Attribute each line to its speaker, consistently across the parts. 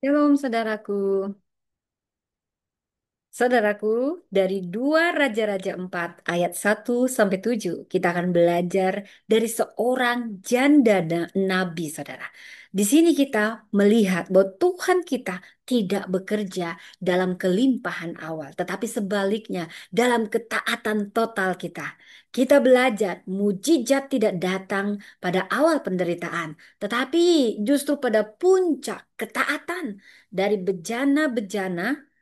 Speaker 1: Shalom saudaraku. Saudaraku, dari 2 Raja-Raja 4 ayat 1 sampai 7 kita akan belajar dari seorang janda nabi, saudara. Di sini kita melihat bahwa Tuhan kita tidak bekerja dalam kelimpahan awal, tetapi sebaliknya dalam ketaatan total kita. Kita belajar mujizat tidak datang pada awal penderitaan, tetapi justru pada puncak ketaatan dari bejana-bejana.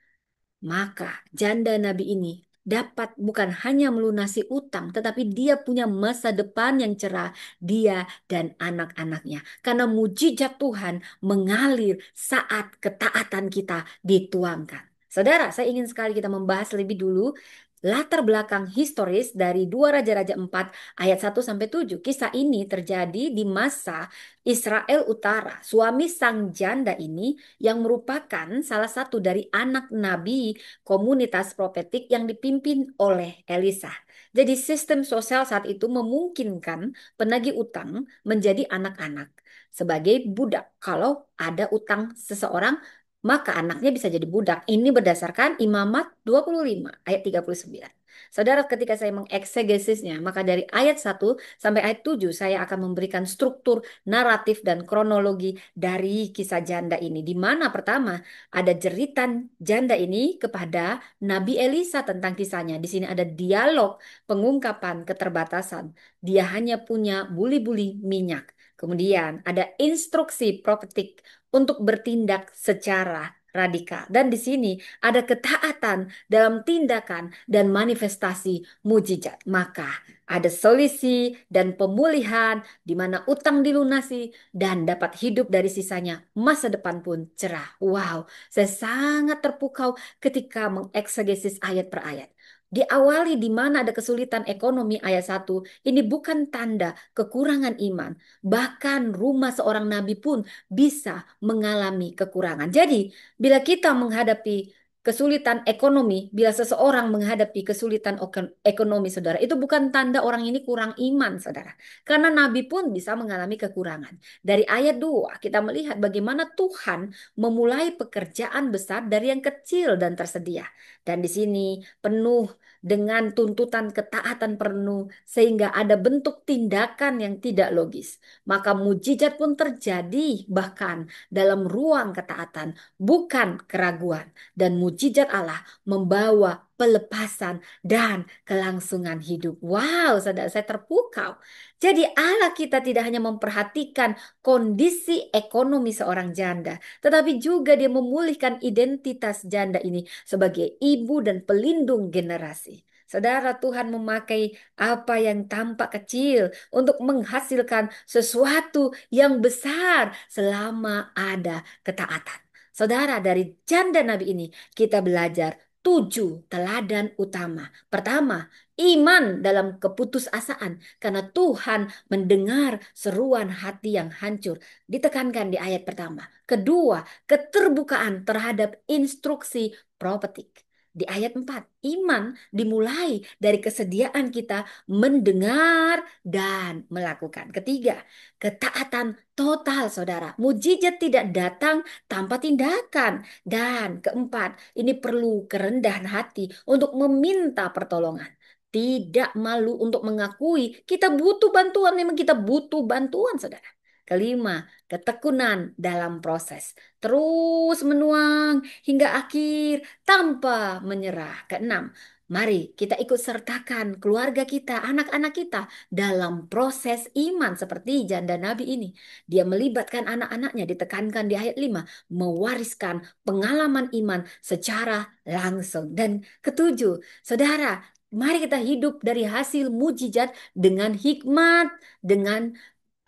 Speaker 1: Maka janda nabi ini dapat bukan hanya melunasi utang, tetapi dia punya masa depan yang cerah, dia dan anak-anaknya. Karena mujizat Tuhan mengalir saat ketaatan kita dituangkan. Saudara, saya ingin sekali kita membahas lebih dulu latar belakang historis dari 2 Raja-Raja 4 ayat 1 sampai 7. Kisah ini terjadi di masa Israel Utara. Suami sang janda ini yang merupakan salah satu dari anak nabi komunitas profetik yang dipimpin oleh Elisa. Jadi sistem sosial saat itu memungkinkan penagih utang menjadi anak-anak sebagai budak. Kalau ada utang seseorang, maka anaknya bisa jadi budak. Ini berdasarkan Imamat 25 ayat 39. Saudara, ketika saya mengeksegesisnya, maka dari ayat 1 sampai ayat 7 saya akan memberikan struktur naratif dan kronologi dari kisah janda ini. Di mana pertama ada jeritan janda ini kepada Nabi Elisa tentang kisahnya. Di sini ada dialog pengungkapan keterbatasan. Dia hanya punya buli-buli minyak. Kemudian ada instruksi profetik untuk bertindak secara radikal. Dan di sini ada ketaatan dalam tindakan dan manifestasi mujizat. Maka ada solusi dan pemulihan di mana utang dilunasi dan dapat hidup dari sisanya. Masa depan pun cerah. Wow, saya sangat terpukau ketika mengeksegesis ayat per ayat. Diawali di mana ada kesulitan ekonomi ayat 1, ini bukan tanda kekurangan iman. Bahkan rumah seorang nabi pun bisa mengalami kekurangan. Jadi, bila kita menghadapi kesulitan ekonomi, bila seseorang menghadapi kesulitan ekonomi, saudara, itu bukan tanda orang ini kurang iman, saudara. Karena nabi pun bisa mengalami kekurangan. Dari ayat 2 kita melihat bagaimana Tuhan memulai pekerjaan besar dari yang kecil dan tersedia. Dan di sini penuh dengan tuntutan ketaatan penuh sehingga ada bentuk tindakan yang tidak logis. Maka mujizat pun terjadi bahkan dalam ruang ketaatan, bukan keraguan. Dan mujizat Allah membawa pelepasan dan kelangsungan hidup. Wow, saudara, saya terpukau. Jadi Allah kita tidak hanya memperhatikan kondisi ekonomi seorang janda, tetapi juga dia memulihkan identitas janda ini sebagai ibu dan pelindung generasi. Saudara, Tuhan memakai apa yang tampak kecil untuk menghasilkan sesuatu yang besar selama ada ketaatan. Saudara, dari janda Nabi ini kita belajar 7 teladan utama. Pertama, iman dalam keputusasaan karena Tuhan mendengar seruan hati yang hancur. Ditekankan di ayat pertama. Kedua, keterbukaan terhadap instruksi profetik. Di ayat 4, iman dimulai dari kesediaan kita mendengar dan melakukan. Ketiga, ketaatan total, saudara. Mujizat tidak datang tanpa tindakan. Dan keempat, ini perlu kerendahan hati untuk meminta pertolongan. Tidak malu untuk mengakui kita butuh bantuan. Memang kita butuh bantuan, saudara. Kelima, ketekunan dalam proses. Terus menuang hingga akhir tanpa menyerah. Keenam, mari kita ikut sertakan keluarga kita, anak-anak kita dalam proses iman seperti janda Nabi ini. Dia melibatkan anak-anaknya, ditekankan di ayat 5, mewariskan pengalaman iman secara langsung. Dan ketujuh, saudara, mari kita hidup dari hasil mujizat dengan hikmat, dengan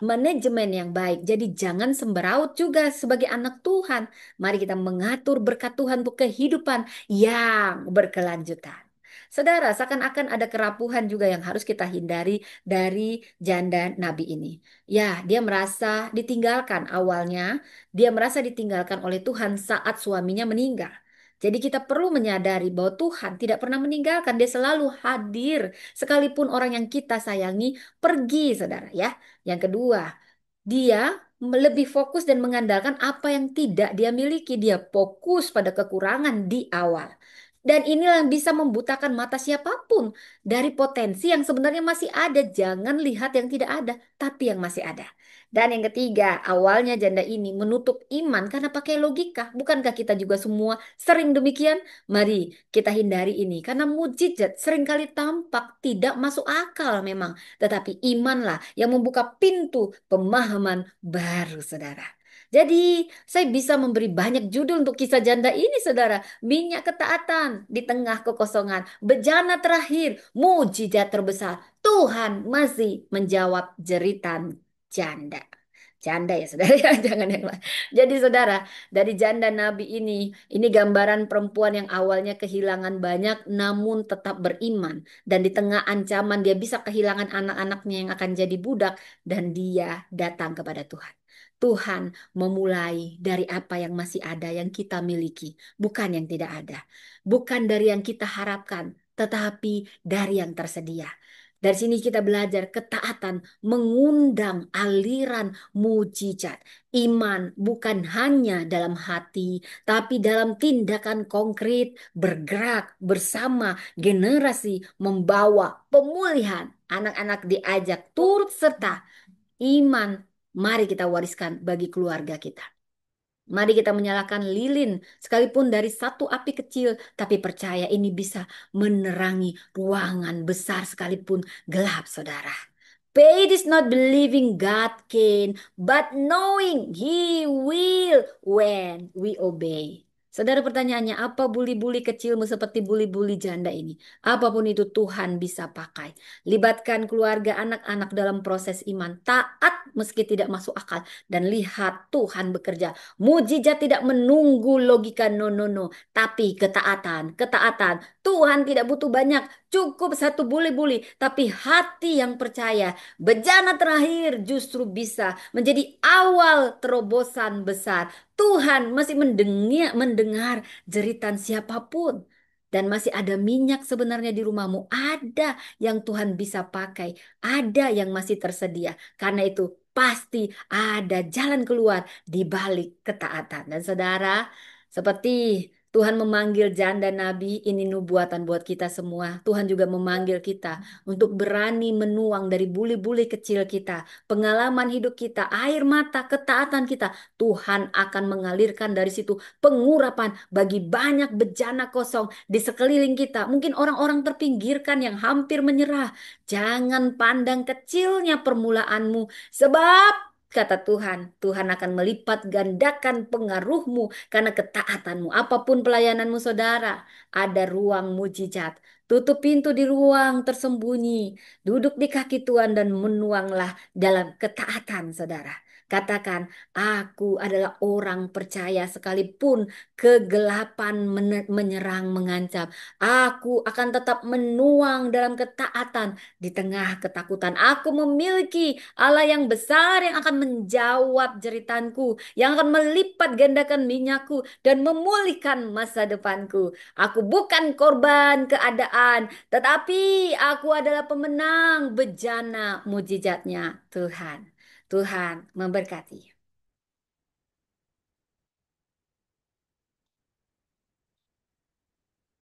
Speaker 1: manajemen yang baik. Jadi jangan semberaut juga sebagai anak Tuhan. Mari kita mengatur berkat Tuhan untuk kehidupan yang berkelanjutan. Saudara, seakan-akan ada kerapuhan juga yang harus kita hindari dari janda Nabi ini. Ya, dia merasa ditinggalkan awalnya. Dia merasa ditinggalkan oleh Tuhan saat suaminya meninggal. Jadi kita perlu menyadari bahwa Tuhan tidak pernah meninggalkan. Dia selalu hadir. Sekalipun orang yang kita sayangi pergi, saudara ya. Yang kedua, dia lebih fokus dan mengandalkan apa yang tidak dia miliki. Dia fokus pada kekurangan di awal. Dan inilah yang bisa membutakan mata siapapun dari potensi yang sebenarnya masih ada. Jangan lihat yang tidak ada, tapi yang masih ada. Dan yang ketiga, awalnya janda ini menutup iman karena pakai logika. Bukankah kita juga semua sering demikian? Mari kita hindari ini karena mujizat seringkali tampak tidak masuk akal memang. Tetapi imanlah yang membuka pintu pemahaman baru, saudara. Jadi, saya bisa memberi banyak judul untuk kisah janda ini, saudara. Minyak ketaatan di tengah kekosongan, bejana terakhir, mujizat terbesar. Tuhan masih menjawab jeritan janda. Janda ya, saudara, ya, jangan yang lain. Jadi, saudara, dari janda Nabi ini gambaran perempuan yang awalnya kehilangan banyak, namun tetap beriman. Dan di tengah ancaman, dia bisa kehilangan anak-anaknya yang akan jadi budak, dan dia datang kepada Tuhan. Tuhan memulai dari apa yang masih ada yang kita miliki, bukan yang tidak ada, bukan dari yang kita harapkan, tetapi dari yang tersedia. Dari sini kita belajar ketaatan mengundang aliran mujizat. Iman bukan hanya dalam hati, tapi dalam tindakan konkret, bergerak bersama generasi, membawa pemulihan. Anak-anak diajak turut serta iman. Mari kita wariskan bagi keluarga kita. Mari kita menyalakan lilin sekalipun dari satu api kecil, tapi percaya ini bisa menerangi ruangan besar sekalipun gelap, saudara. Faith is not believing God can, but knowing He will when we obey. Saudara, pertanyaannya, apa buli-buli kecilmu seperti buli-buli janda ini? Apapun itu Tuhan bisa pakai. Libatkan keluarga anak-anak dalam proses iman. Taat meski tidak masuk akal. Dan lihat Tuhan bekerja. Mujizat tidak menunggu logika, no, no, no. Tapi ketaatan, ketaatan. Tuhan tidak butuh banyak. Cukup satu buli-buli. Tapi hati yang percaya. Bejana terakhir justru bisa menjadi awal terobosan besar. Tuhan masih mendengar jeritan siapapun. Dan masih ada minyak sebenarnya di rumahmu. Ada yang Tuhan bisa pakai. Ada yang masih tersedia. Karena itu pasti ada jalan keluar di balik ketaatan. Dan saudara, seperti Tuhan memanggil janda nabi, ini nubuatan buat kita semua. Tuhan juga memanggil kita untuk berani menuang dari buli-buli kecil kita, pengalaman hidup kita, air mata, ketaatan kita. Tuhan akan mengalirkan dari situ pengurapan bagi banyak bejana kosong di sekeliling kita. Mungkin orang-orang terpinggirkan yang hampir menyerah. Jangan pandang kecilnya permulaanmu, sebab kata Tuhan, Tuhan akan melipat gandakan pengaruhmu karena ketaatanmu. Apapun pelayananmu, saudara, ada ruang mujizat. Tutup pintu di ruang tersembunyi. Duduk di kaki Tuhan dan menuanglah dalam ketaatan, saudara. Katakan, aku adalah orang percaya sekalipun kegelapan menyerang, mengancam. Aku akan tetap menuang dalam ketaatan di tengah ketakutan. Aku memiliki Allah yang besar yang akan menjawab jeritanku, yang akan melipat gandakan minyakku dan memulihkan masa depanku. Aku bukan korban keadaan, tetapi aku adalah pemenang bejana mujizatnya Tuhan. Tuhan memberkati.